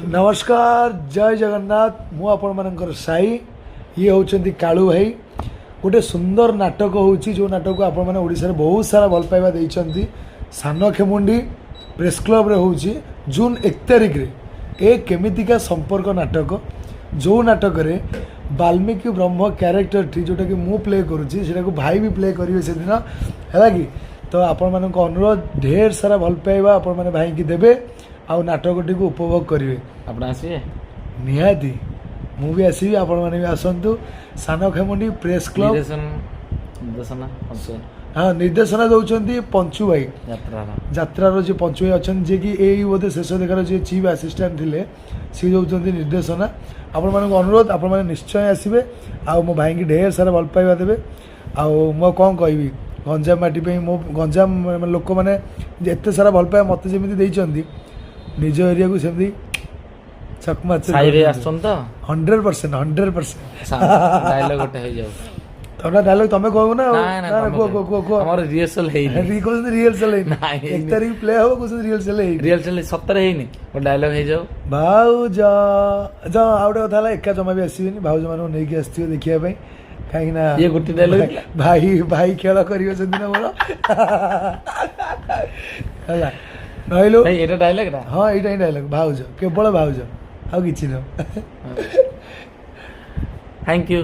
नमस्कार जय जगन्नाथ मु आपण मानकर साई ये होचंती कालू भाई गोटे सुंदर नाटक होची जो नाटक को आपण माने ओडिसा रे बहुत सारा भल पाइबा देइचंती सान खेमुंडी प्रेस क्लब रे होची जून 1 तारिख रे ए केमितिका संपर्क नाटक जो नाटक रे वाल्मीकि ब्रह्म कैरेक्टर टी जोटा कि मु प्ले करूची सेटा को भाई भी प्ले करिवे से दिन हैला कि तो आपण मानक अनुरोध ढेर सारा भल पाइबा आपण माने भाई की देबे आउ नाटकटी को उपभोग करेंगे आप आसवे निहाती मु भी आसबि आपण माने भी आसंतु सान खेमुंडी प्रेस क्लब निर्देशना हाँ निर्देशना दौरान पंचु भाई यात्रार जो पंचु भाई अच्छा जी कि यही बोधे शेष देखार जी चीफ आसिस्टांट थे सी दौरान निर्देशना आपण मानक अनुरोध आपण माने निश्चय आसबे आउ मो भाई की ढेर सारा भल पाइबा देबे आउ मो कौन कहबी गंजाम माटी पे मो गंजाम लोक मैंने एत सारा भल पाइबा मत जमी देइचंती निज एरिया को सेमती चकमा 100% डायलॉग गोटे हो जाऊ तोरा डायलॉग तमे कहू ना ना को हमर रिहर्सल हेई रिहर्सल है एक तारीख प्ले हो कुछ रिहर्सल है रिहर्सल सत्तर हेई वो डायलॉग हो जाऊ भाउज जा आउट कथा एका जमा भी आसीबेनी भाउज मानो नै कि आस्तियो देखिया पई काहे ना ये गुटी डायलॉग भाई भाई खेल करियो से दिन मोर हला नइलो भाई एटा डायलॉग ना हां एटा डायलॉग भाउज केवल भाउज आ किछि न थैंक यू